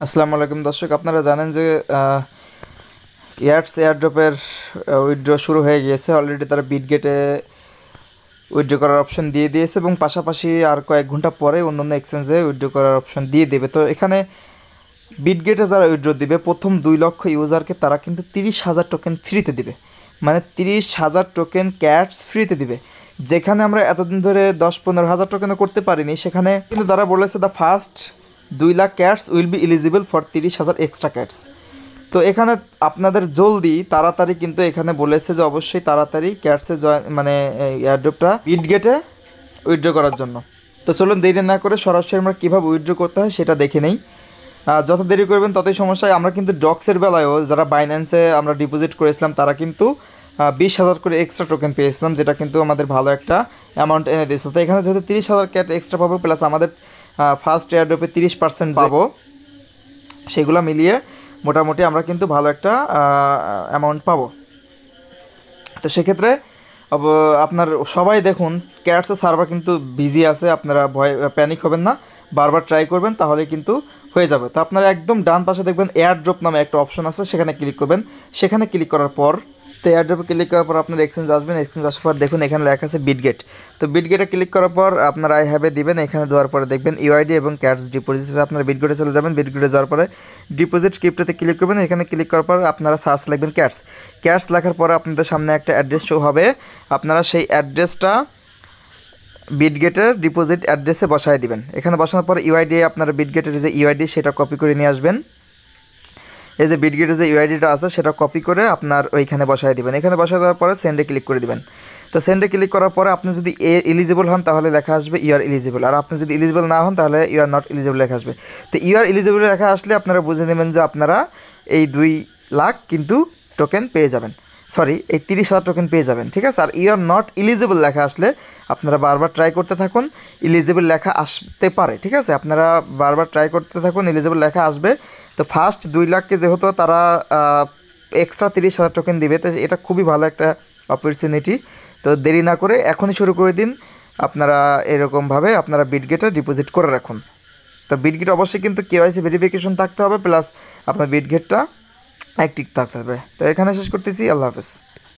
আসসালামু আলাইকুম দর্শক, আপনারা জানেন যে এয়ারড্রপের উইথড্র শুরু হয়ে গিয়েছে। অলরেডি তারা বিটগেটে উইথড্র করার অপশন দিয়ে দিয়েছে এবং পাশাপাশি আর কয়েক ঘন্টা পরে অন্যান্য এক্সচেঞ্জে উইথড্র করার অপশন দিয়ে দেবে। তো এখানে বিটগেটে যারা উইথড্র দিবে প্রথম 2 লক্ষ ইউজারকে তারা কিন্তু 30,000 টোকেন ফ্রিতে দিবে, মানে 30,000 টোকেন ক্যাটস ফ্রিতে দিবে। যেখানে আমরা এতদিন ধরে 10-15 হাজার টোকেনও করতে পারিনি, সেখানে কিন্তু তারা বলেছে the first 2 lakh cats will be eligible for 30,000 extra cats. তো এখানে আপনাদের জলদি তাড়াতাড়ি কিন্তু এখানে বলেছে যে অবশ্যই তাড়াতাড়ি ক্যাটসে মানে এয়ারড্রপটা বিটগেটে উইথড্র করার জন্য। তো চলুন দেরি না করে সরাসরি আমরা কীভাবে উইথড্র করতে হয় সেটা দেখে নেই। যত দেরি করবেন ততই সমস্যায়। আমরা কিন্তু ডক্সের বেলায়ও যারা বাইন্যান্সে আমরা ডিপোজিট করেছিলাম তারা কিন্তু 20,000 করে এক্সট্রা টোকেন পেয়েছিলাম, যেটা কিন্তু আমাদের ভালো একটা অ্যামাউন্ট এনে দিয়েছিল। তো এখানে যেহেতু 30,000 ক্যাট এক্সট্রা পাবো, প্লাস আমাদের ফার্স্ট এয়ারড্রপে 30% পাবো, সেগুলো মিলিয়ে মোটামুটি আমরা কিন্তু ভালো একটা অ্যামাউন্ট পাবো। তো সেক্ষেত্রে আপনার সবাই দেখুন ক্যাটসের সার্ভার কিন্তু বিজি আছে, আপনারা প্যানিক হবেন না, বারবার ট্রাই করবেন তাহলে কিন্তু হয়ে যাবে। তো আপনারা একদম ডান পাশে দেখবেন এয়ারড্রপ নামে একটা অপশন আছে, সেখানে ক্লিক করবেন। সেখানে ক্লিক করার পর তো এয়ারড্রপে ক্লিক করার পর আপনার এক্সচেঞ্জ আসবেন। এক্সচেঞ্জ আসার পর দেখুন এখানে লেখা আছে বিটগেট। তো বিটগেটে ক্লিক করার পর আপনার আই হ্যাভে দিবেন। এখানে দেওয়ার পরে দেখবেন ইউআইডি এবং ক্যাটস ডিপোজিট, আপনারা বিটগেটে চলে যাবেন। বিটগেটে যাওয়ার পরে ডিপোজিট ক্রিপ্টোতে ক্লিক করবেন। এখানে ক্লিক করার পর আপনারা সার্চ লিখবেন ক্যাটস। ক্যাটস লেখার পরে আপনাদের সামনে একটা অ্যাড্রেস শো হবে, আপনারা সেই অ্যাড্রেসটা বিটগেটের ডিপোজিট অ্যাড্রেসে বসায় দিবেন। এখানে বসানোর পর ইউআইডি, আপনারা বিটগেটের যে ইউআইডি সেটা কপি করে নিয়ে আসবেন। এই যে বিটগেটের যে ইউআইডিটা আছে সেটা কপি করে আপনার ওইখানে বসায় দিবেন। এখানে বসায় দেওয়ার পরে সেন্ডে ক্লিক করে দিবেন। তো সেন্ডে ক্লিক করার পরে আপনি যদি এলিজিবল হন তাহলে লেখা আসবে ইউ আর এলিজিবল, আর আপনি যদি এলিজিবল না হন তাহলে ইউ আর নট এলিজিবল লেখা আসবে। তো ইউ আর এলিজিবল লেখা আসলে আপনারা বুঝে নেবেন যে আপনারা এই 2 লাখ কিন্তু টোকেন পেয়ে যাবেন, সরি এই 30,000 টোকেন পেয়ে যাবেন, ঠিক আছে। আর ইউ আর নট এলিজিবল লেখা আসলে আপনারা বারবার ট্রাই করতে থাকুন, এলিজিবল লেখা আসতে পারে, ঠিক আছে। আপনারা বারবার ট্রাই করতে থাকুন, এলিজিবল লেখা আসবে। তো ফার্স্ট 2 লাখকে যেহেতু তারা এক্সট্রা 30,000 টোকেন দিবে, তো এটা খুবই ভালো একটা অপরচুনিটি। তো দেরি না করে এখনই শুরু করে দিন। আপনারা এরকমভাবে আপনারা বিটগেটে ডিপোজিট করে রাখুন। তো বিটগেট অবশ্যই কিন্তু কেওয়াইসি ভেরিফিকেশন থাকতে হবে, প্লাস আপনার বিটগেটটা অ্যাক্টিভ থাকতে হবে। তো এখানে শেষ করতেছি, আল্লাহ হাফেজ।